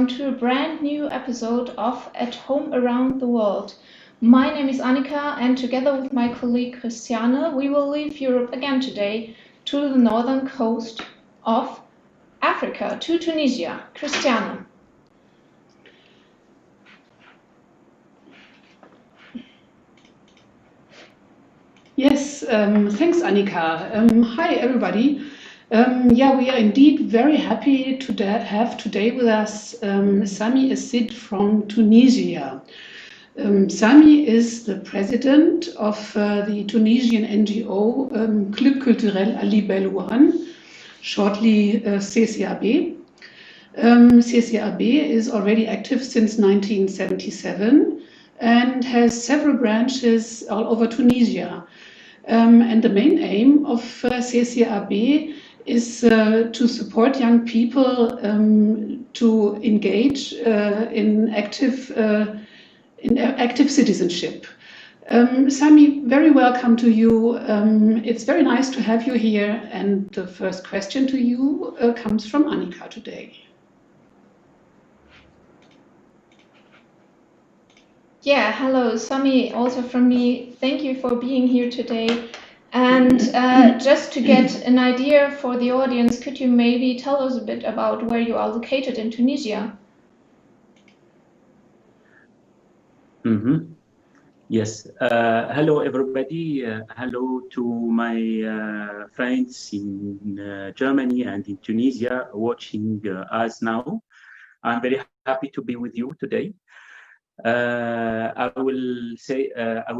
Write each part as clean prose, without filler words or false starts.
everyone to a brand new episode of At Home Around the World. My name is Annika, and together with my colleague Christiane, we will leave Europe again today to the northern coast of Africa, to Tunisia. Christiane. Yes, thanks, Annika. Hi, everybody. We are indeed very happy to have today with us Sami Essid from Tunisia. Sami is the president of the Tunisian NGO Club Culturel Ali Belouan, shortly CCAB. CCAB is already active since 1977 and has several branches all over Tunisia. And the main aim of CCAB is to support young people to engage in active citizenship. Sami, very welcome to you. It's very nice to have you here. And the first question to you comes from Annika today. Yeah, hello, Sami, also from me. Thank you for being here today. And just to get an idea for the audience, could you maybe tell us a bit about where you are located in Tunisia? Yes. Hello, everybody. Hello to my friends in Germany and in Tunisia watching us now. I'm very happy to be with you today. I will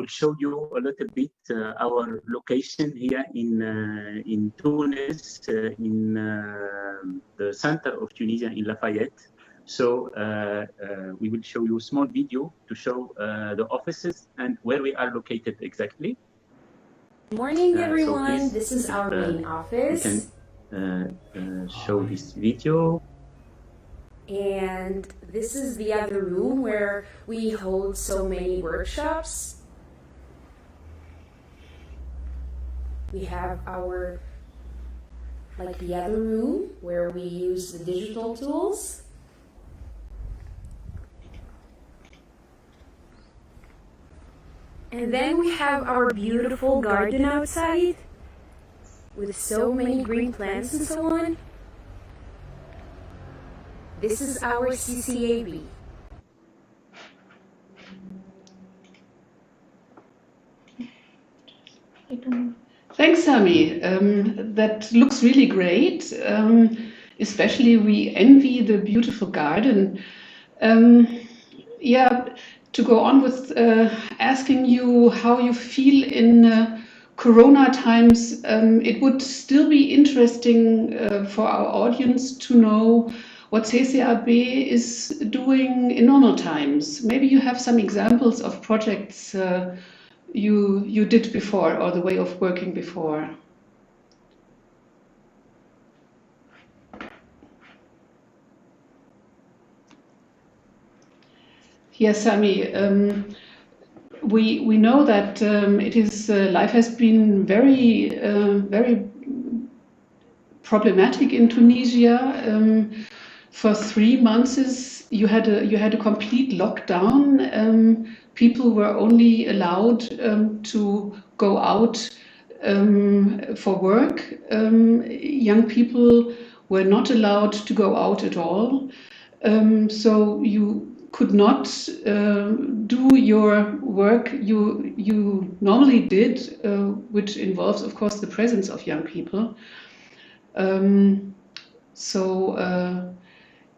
show you a little bit our location here in Tunis, in the center of Tunisia, in Lafayette. So we will show you a small video to show the offices and where we are located exactly. Good morning, everyone. This is our main office. You can show this video. And this is the other room where we hold so many workshops. We have our, the other room where we use the digital tools. And then we have our beautiful garden outside with so many green plants and so on. This is our CCAB. Thanks, Sami. That looks really great. Especially we envy the beautiful garden. To go on with asking you how you feel in Corona times, it would still be interesting for our audience to know what CCAB is doing in normal times. Maybe you have some examples of projects you did before, or the way of working before. Yes, Sami. We know that life has been very problematic in Tunisia. For 3 months, you had a complete lockdown. People were only allowed to go out for work. Young people were not allowed to go out at all. So you could not do your work you normally did, which involves, of course, the presence of young people.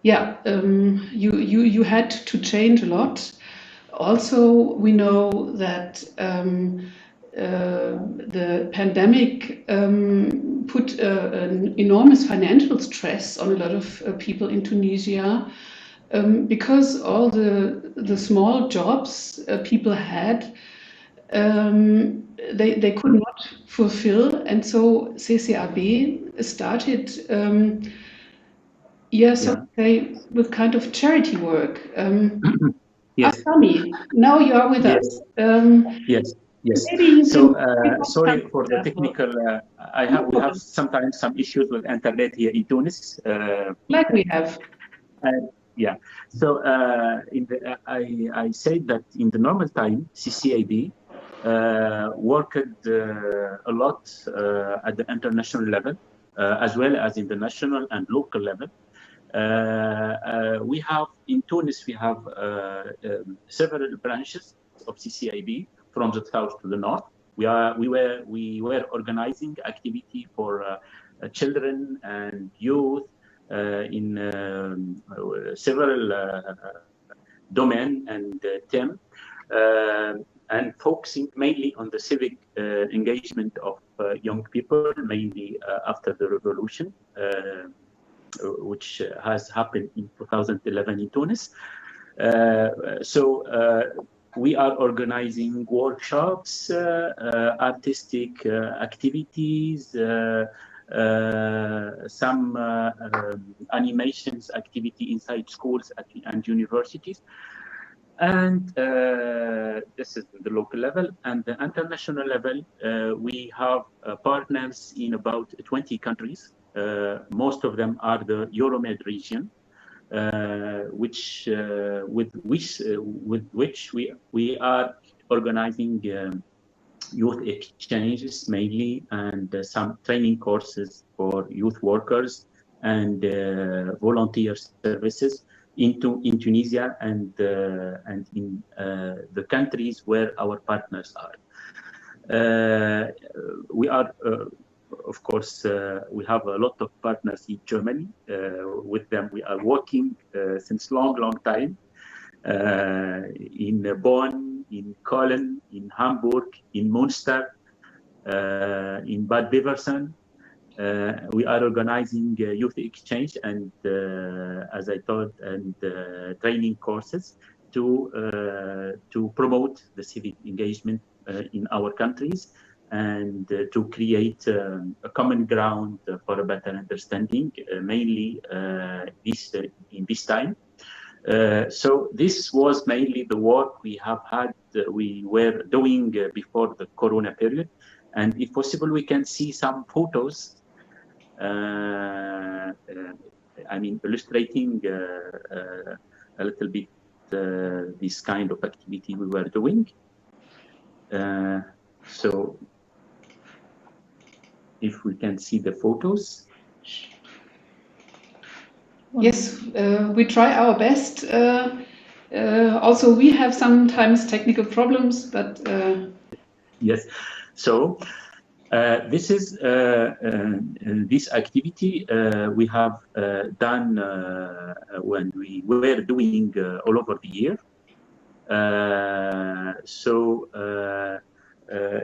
You had to change a lot. Also, we know that the pandemic put an enormous financial stress on a lot of people in Tunisia, because all the small jobs people had, they could not fulfill, and so CCAB started with kind of charity work. Yes. Sami, now you are with us. Yes. So sorry for the technical. We have sometimes some issues with internet here in Tunis. Like we have. Yeah. So I said that in the normal time, CCAB worked a lot at the international level, as well as in the national and local level. We have in Tunis, we have several branches of CCIB from the south to the north. We were organizing activity for children and youth in several domain and theme, and focusing mainly on the civic engagement of young people, mainly after the revolution, which has happened in 2011 in Tunis. We are organizing workshops, artistic activities, some animations activity inside schools and universities. And this is the local level. And the international level, we have partners in about 20 countries. Most of them are the Euromed region, with which we are organizing youth exchanges mainly, and some training courses for youth workers and volunteer services in Tunisia and in the countries where our partners are. We are, of course, we have a lot of partners in Germany. With them, we are working since long time in Bonn, in Cologne, in Hamburg, in Münster, in Bad Beversen. We are organizing youth exchange and, as I told, and training courses to promote the civic engagement in our countries, and to create a common ground for a better understanding, mainly in this time. So this was mainly the work we have had, we were doing before the Corona period. And if possible, we can see some photos, I mean, illustrating a little bit this kind of activity we were doing. So if we can see the photos. Yes, we try our best. Also, we have sometimes technical problems, but yes. So this is this activity we have done when we were doing all over the year.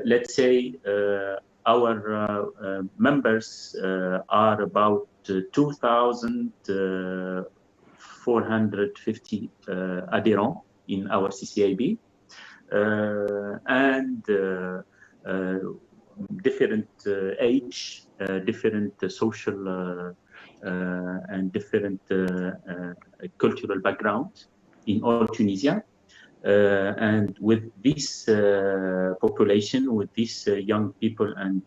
Let's say our members are about 2,450 adherents in our CCIB, and different age, different social and different cultural background in all Tunisia. And with this population, with these young people and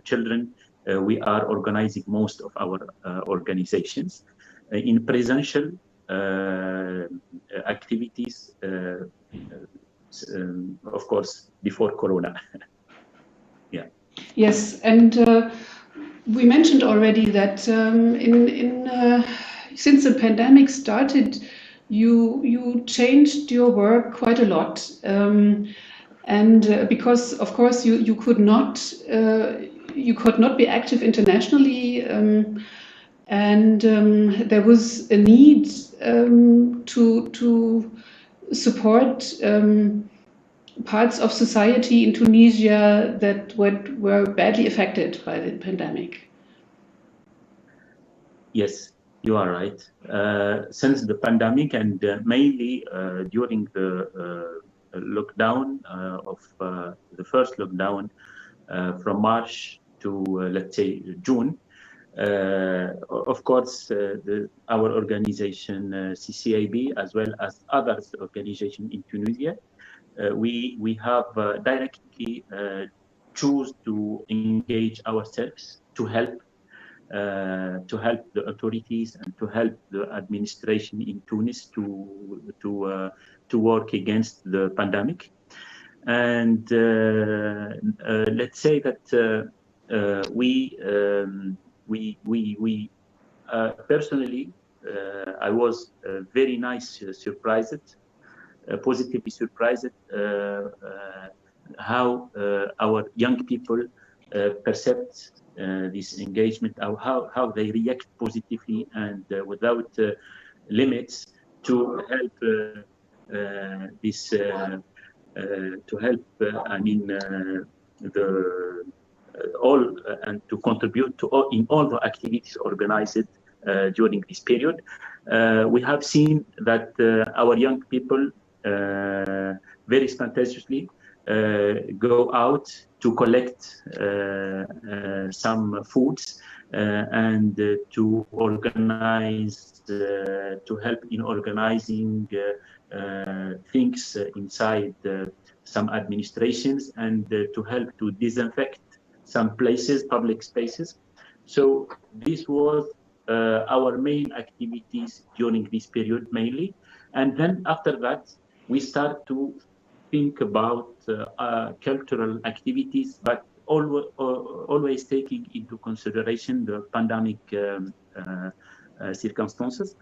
children, we are organizing most of our organizations in presential activities, of course, before Corona. Yeah. Yes, and we mentioned already that since the pandemic started, you changed your work quite a lot, and because of course you could not be active internationally, and there was a need to support parts of society in Tunisia that were badly affected by the pandemic. Yes, you are right. Since the pandemic, and mainly during the lockdown of the first lockdown from March to let's say June, of course, our organization CCIB, as well as other organizations in Tunisia, we have directly choose to engage ourselves to help to help the authorities and to help the administration in Tunis to work against the pandemic. And let's say that personally, I was very surprised, positively surprised how our young people perceive this engagement, how they react positively and without limits to help this to help all and to contribute to in all the activities organized during this period. We have seen that our young people very spontaneously go out to collect some foods and to organize, to help in organizing things inside some administrations and to help to disinfect some places, public spaces. So this was our main activities during this period mainly. And then after that, we start to think about cultural activities, but always taking into consideration the pandemic circumstances.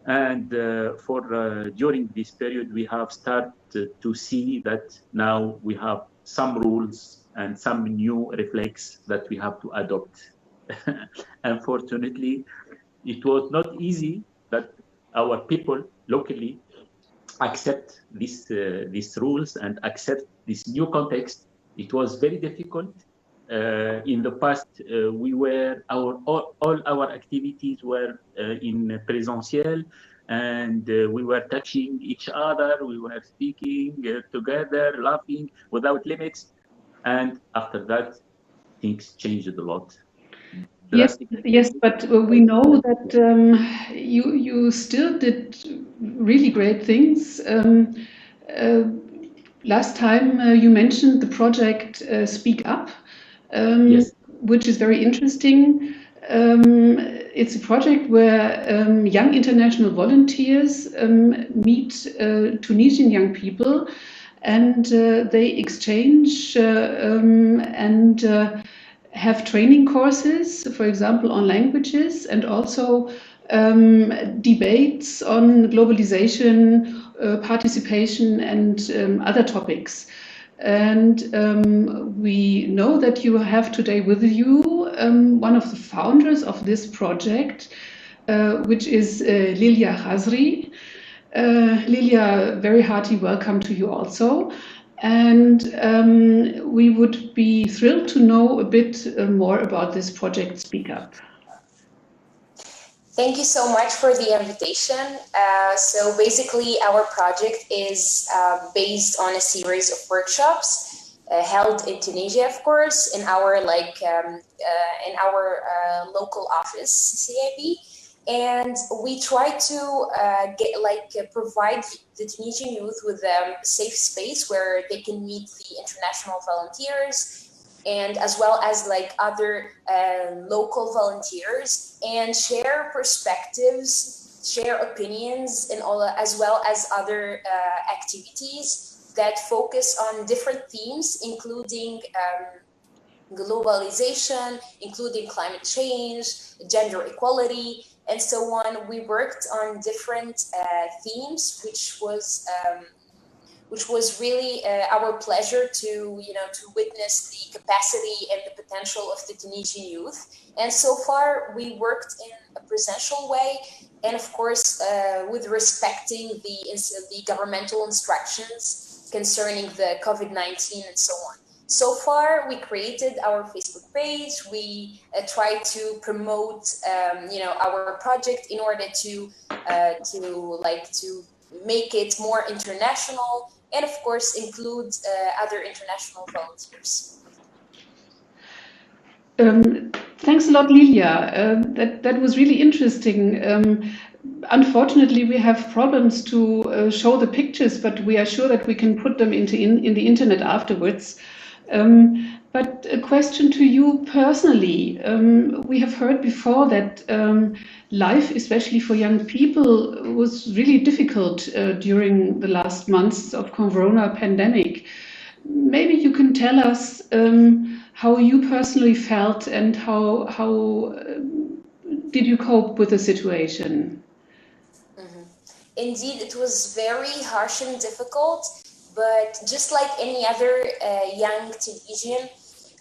And during this period, we have started to see that now we have some rules and some new reflex that we have to adopt. Unfortunately, it was not easy that our people locally accept these rules and accept this new context. It was very difficult. In the past, all our activities were in presentiel, and we were touching each other. We were speaking together, laughing without limits. And after that, things changed a lot. Yes, but we know that you still did really great things. Last time you mentioned the project Speak Up, yes, which is very interesting. It's a project where young international volunteers meet Tunisian young people, and they exchange and have training courses, for example, on languages, and also debates on globalization, participation, and other topics. And we know that you have today with you one of the founders of this project, which is Lilia Khazri. Lilia, very hearty welcome to you also. And we would be thrilled to know a bit more about this project Speak Up. Thank you so much for the invitation. So basically our project is based on a series of workshops held in Tunisia, of course, in our local office, CIB. And we try to provide the Tunisian youth with a safe space where they can meet the international volunteers and as well as other local volunteers and share perspectives, share opinions, and all, as well as other activities that focus on different themes, including globalization, including climate change, gender equality, and so on. We worked on different themes, which was really our pleasure to witness the capacity and the potential of the Tunisian youth. And so far, we worked in a presential way, and of course, with respecting the governmental instructions concerning the COVID-19 and so on. So far, we created our Facebook page. We tried to promote, our project in order to make it more international, and of course include other international volunteers. Thanks a lot, Lilia. That was really interesting. Unfortunately, we have problems to show the pictures, but we are sure that we can put them in the internet afterwards. But a question to you personally. We have heard before that life, especially for young people, was really difficult during the last months of Corona pandemic. Maybe you can tell us how you personally felt and how did you cope with the situation? Indeed, it was very harsh and difficult, but just like any other young Tunisian,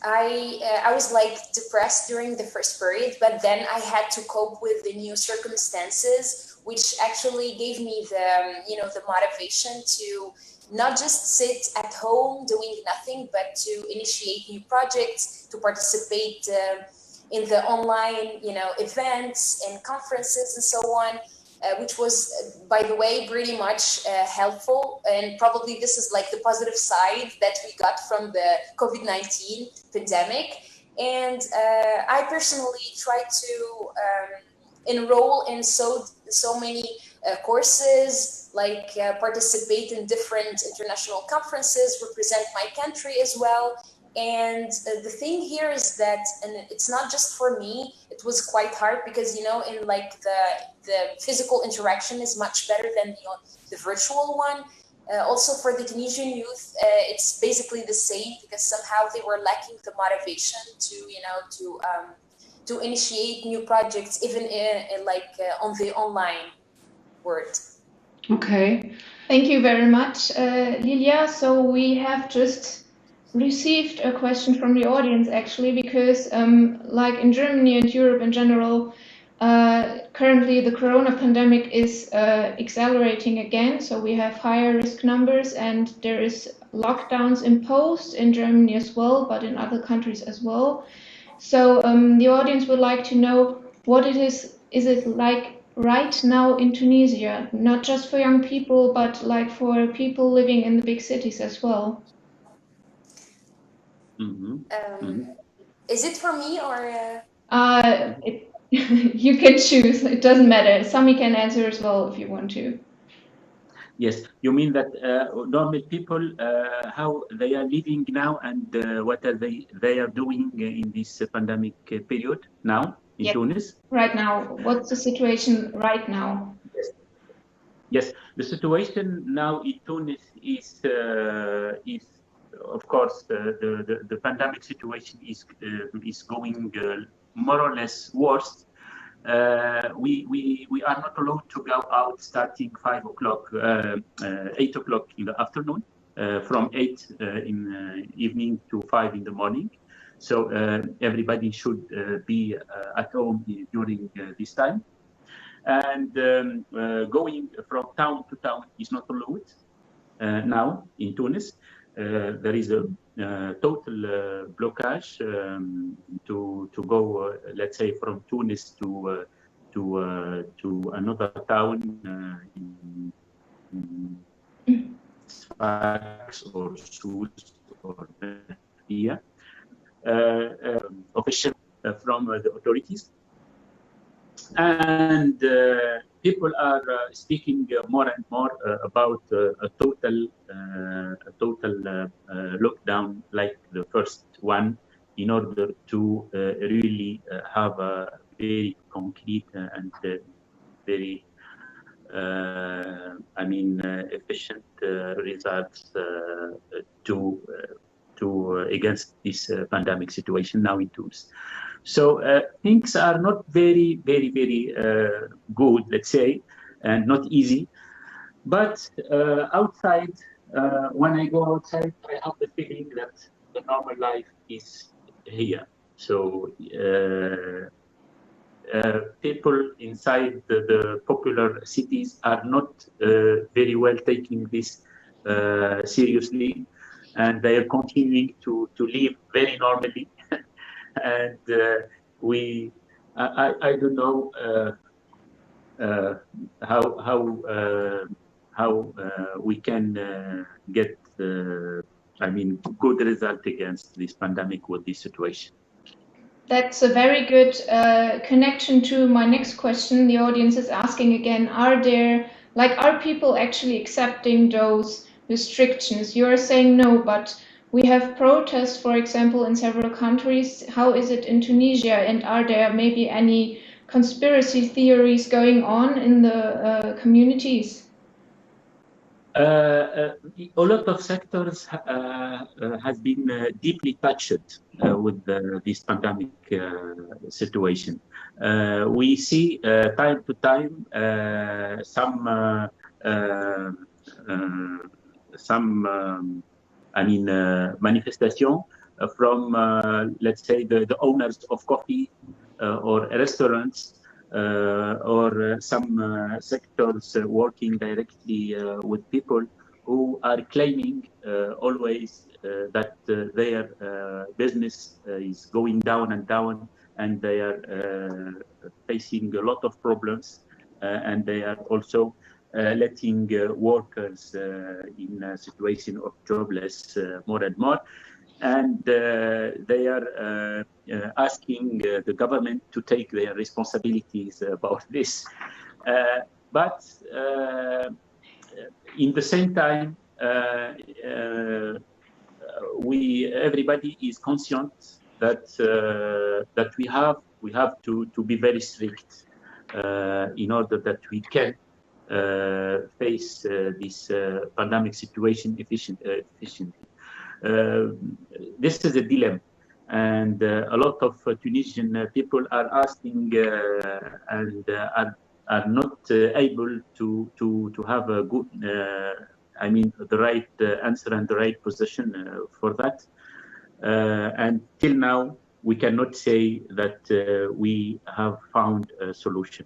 I was like depressed during the first period, but then I had to cope with the new circumstances, which actually gave me the motivation to not just sit at home doing nothing, but to initiate new projects, to participate in the online events and conferences and so on, which was, by the way, pretty much helpful. And probably this is like the positive side that we got from the COVID-19 pandemic. And I personally tried to enroll in so many courses, like participate in different international conferences, represent my country as well. And the thing here is that, and it's not just for me, it was quite hard because in like the physical interaction is much better than the virtual one. Also for the Tunisian youth, it's basically the same because somehow they were lacking the motivation to initiate new projects, even on the online world. Okay. Thank you very much, Lilia. So we have just received a question from the audience actually, because like in Germany and Europe in general, currently the corona pandemic is accelerating again. So we have higher risk numbers and there is lockdowns imposed in Germany as well, but in other countries as well. So the audience would like to know what it is it like right now in Tunisia, not just for young people, but like for people living in the big cities as well? Is it for me or? You can choose. It doesn't matter. Sami can answer as well if you want to. Yes, you mean that normal people, how they are living now, and what are they are doing in this pandemic period now in Tunis? Right now, what's the situation right now? Yes, the situation now in Tunis is of course the pandemic situation is going more or less worse. We are not allowed to go out starting 5 o'clock, 8 o'clock in the afternoon, from 8 in evening to 5 in the morning. So everybody should be at home during this time. And going from town to town is not allowed now in Tunis. There is a total blockage to go, let's say, from Tunis to another town in Sfax or Sousse or here. Official from the authorities. And people are speaking more and more about a total lockdown like the first one, in order to really have a very concrete and very efficient results to against this pandemic situation now in Tunis. So things are not very good, let's say, and not easy. But outside, when I go outside, I have the feeling that the normal life is here. So people inside the popular cities are not very well taking this seriously, and they are continuing to live very normally. And I don't know how we can get good result against this pandemic with this situation. That's a very good connection to my next question. The audience is asking again, are people actually accepting those restrictions? You're saying no, but We have protests, for example, in several countries. How is it in Tunisia? And are there maybe any conspiracy theories going on in the communities? A lot of sectors has been deeply touched with this pandemic situation. We see time to time uh, uh, some manifestation from, let's say, the owners of coffee or restaurants or some sectors working directly with people who are claiming always that their business is going down and down, and they are facing a lot of problems, and they are also letting workers in a situation of jobless more and more. And they are asking the government to take their responsibilities about this. But in the same time, everybody is conscient that that we have to be very strict in order that we can face this pandemic situation efficiently. This is a dilemma, and a lot of Tunisian people are asking and are not able to have a good, the right answer and the right position for that. And till now, we cannot say that we have found a solution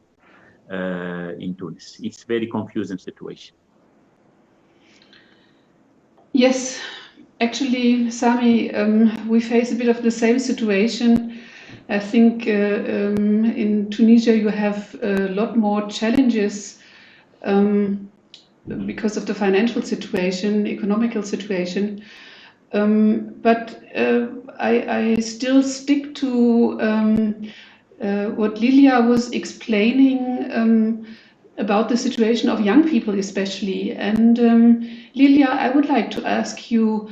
in Tunis. It's a very confusing situation. Yes, actually, Sami, we face a bit of the same situation. I think in Tunisia you have a lot more challenges because of the financial situation, economical situation. But I still stick to what Lilia was explaining about the situation of young people especially. And Lilia, I would like to ask you,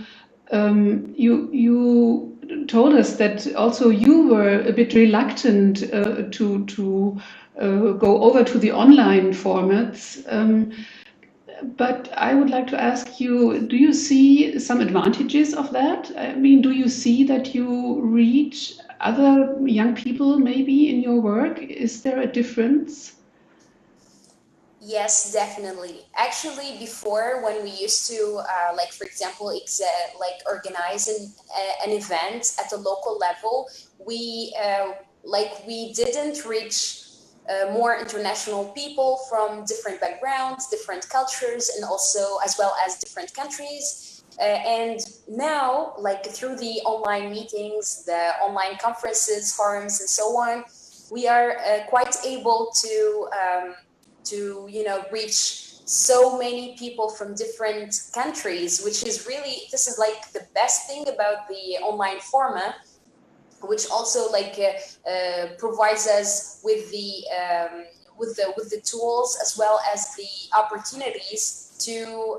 you told us that also you were a bit reluctant to go over to the online formats. But I would like to ask you, do you see some advantages of that? I mean, do you see that you reach other young people maybe in your work? Is there a difference? Yes, definitely. Actually, before when we used to, like for example, organize an event at the local level, we we didn't reach more international people from different backgrounds, different cultures, and also as well as different countries. And now, like through the online meetings, the online conferences, forums, and so on, we are quite able to reach so many people from different countries, which is really, this is like the best thing about the online format, which also provides us with the tools as well as the opportunities to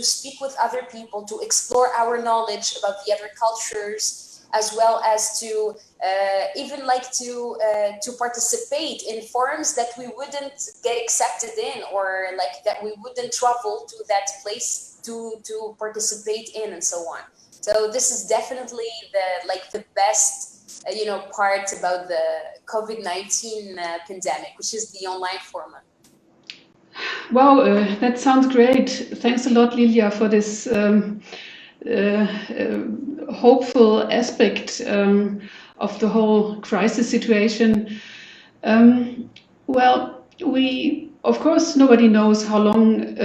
speak with other people, to explore our knowledge about the other cultures, as well as to even to participate in forums that we wouldn't get accepted in, or like that we wouldn't travel to that place to participate in, and so on. So this is definitely the best part about the COVID-19 pandemic, which is the online format. Wow, that sounds great. Thanks a lot, Lilia, for this hopeful aspect of the whole crisis situation. Well, of course, nobody knows how long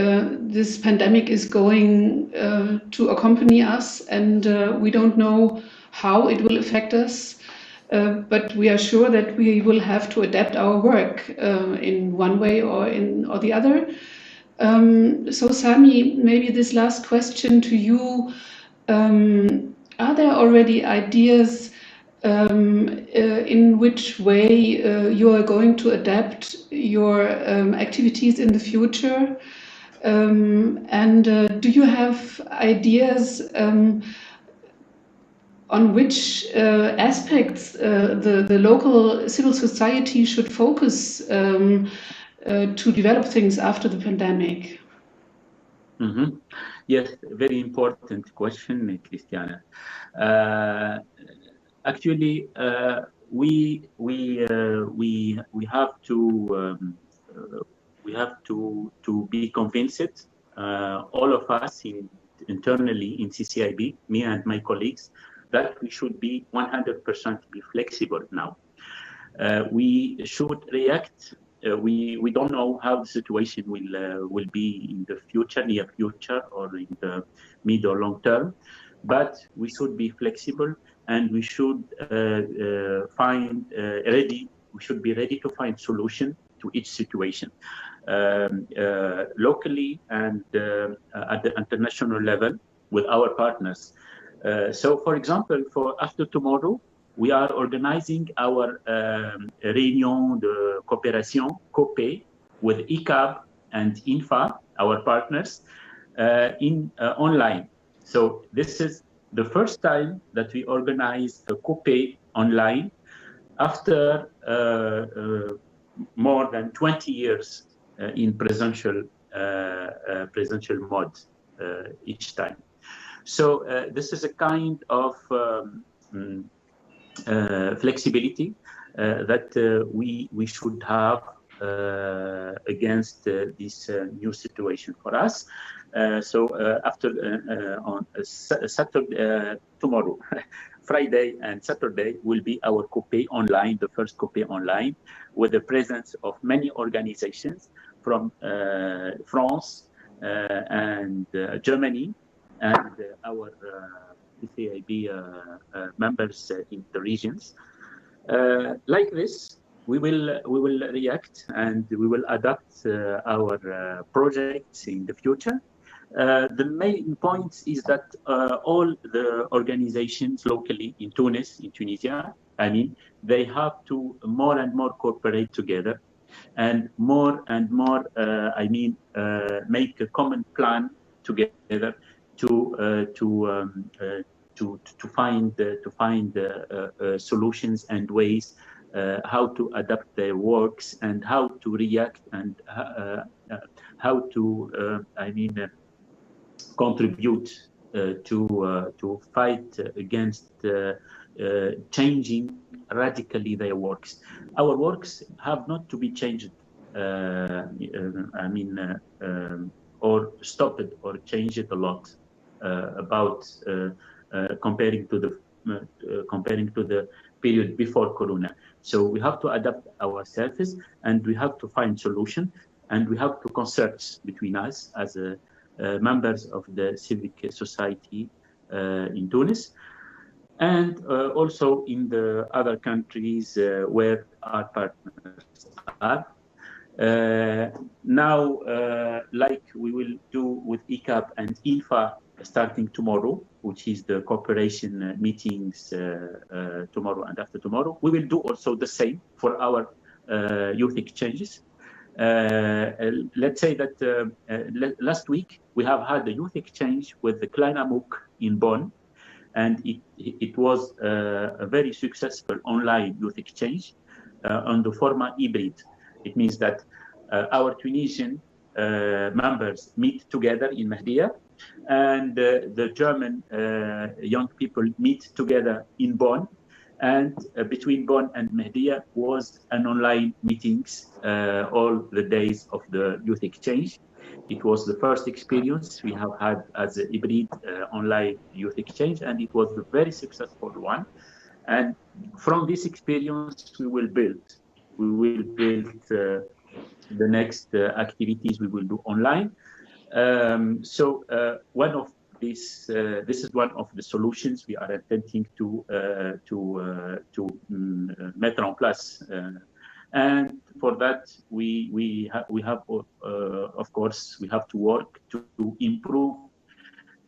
this pandemic is going to accompany us, and we don't know how it will affect us. But we are sure that we will have to adapt our work in one way or the other. So, Sami, maybe this last question to you: are there already ideas in which way you are going to adapt your activities in the future? And do you have ideas on which aspects the local civil society should focus to develop things after the pandemic? Mm-hmm. Yes, very important question, Christiana. Actually, we have to be convinced, all of us internally in CCIB, me and my colleagues, that we should be 100% be flexible now. We should react. We don't know how the situation will be in the future, near future, or in the mid or long term, but we should be flexible, and we should find ready. We should be ready to find solution to each situation, locally and at the international level with our partners. So, for example, for after tomorrow, we are organizing our réunion de coopération, COPE, with ICAB and INFA, our partners, in online. So this is the first time that we organize a COPE online after more than 20 years in presential mode each time. So this is a kind of flexibility that we should have against this new situation for us. So after on Saturday, tomorrow, Friday and Saturday will be our COPE online, the first COPE online, with the presence of many organizations from France and Germany, and our CCIB members in the regions. Like this, we will react, and we will adapt our projects in the future. The main point is that all the organizations locally in Tunis, in Tunisia, I mean, they have to more and more cooperate together, and more make a common plan together to find solutions and ways how to adapt their works, and how to react, and how to contribute to fight against changing radically their works. Our works have not to be changed, or stopped or changed a lot about comparing to the period before Corona. So we have to adapt ourselves, and we have to find solution, and we have to concert between us as members of the civic society in Tunis, and also in the other countries where our partners are. Now, like we will do with ICAP and INFA starting tomorrow, which is the cooperation meetings tomorrow and after tomorrow, we will do also the same for our youth exchanges. Let's say that last week we have had a youth exchange with the Klein Amuk in Bonn, and it was a very successful online youth exchange on the format hybrid. It means that our Tunisian members meet together in Mahdia, and the German young people meet together in Bonn, and between Bonn and Mahdia was an online meetings all the days of the youth exchange. It was the first experience we have had as a hybrid online youth exchange, and it was a very successful one. And from this experience, we will build the next activities we will do online. So one of this is one of the solutions we are attempting to mettre en place. And for that, we have of course, we have to work to improve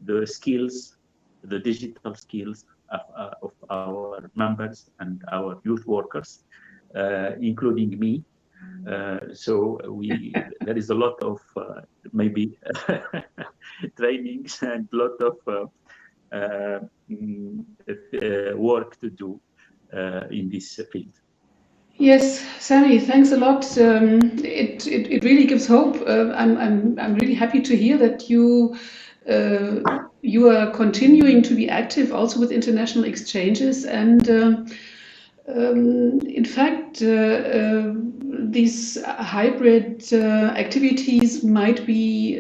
the skills, the digital skills of our members and our youth workers, including me. So there is a lot of maybe trainings and a lot of work to do in this field. Yes, Sami, thanks a lot. It really gives hope. I'm really happy to hear that you are continuing to be active also with international exchanges, and in fact these hybrid activities might be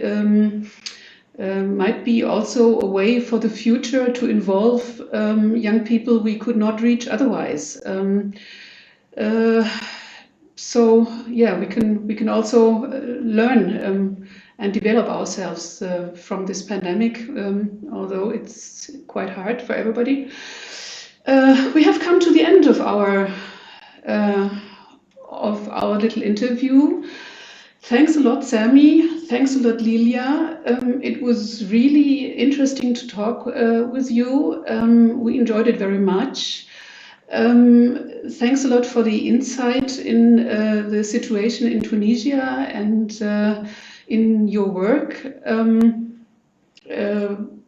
also a way for the future to involve young people we could not reach otherwise. So yeah, we can also learn and develop ourselves from this pandemic, although it's quite hard for everybody. We have come to the end of our little interview. Thanks a lot, Sami. Thanks a lot, Lilia. It was really interesting to talk with you. We enjoyed it very much. Thanks a lot for the insight in the situation in Tunisia and in your work.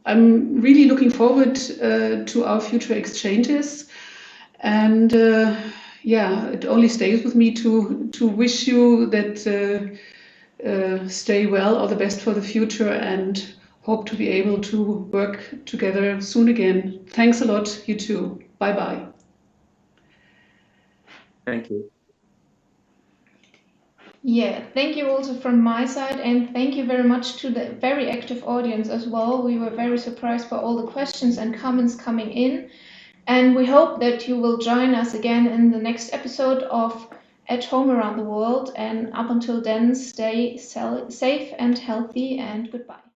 I'm really looking forward to our future exchanges, and yeah, it only stays with me to wish you that stay well, all the best for the future, and hope to be able to work together soon again. Thanks a lot, you too. Bye bye. Thank you. Yeah, thank you also from my side, and thank you very much to the very active audience as well. We were very surprised by all the questions and comments coming in, and we hope that you will join us again in the next episode of At Home Around the World. And up until then, stay safe and healthy, and goodbye.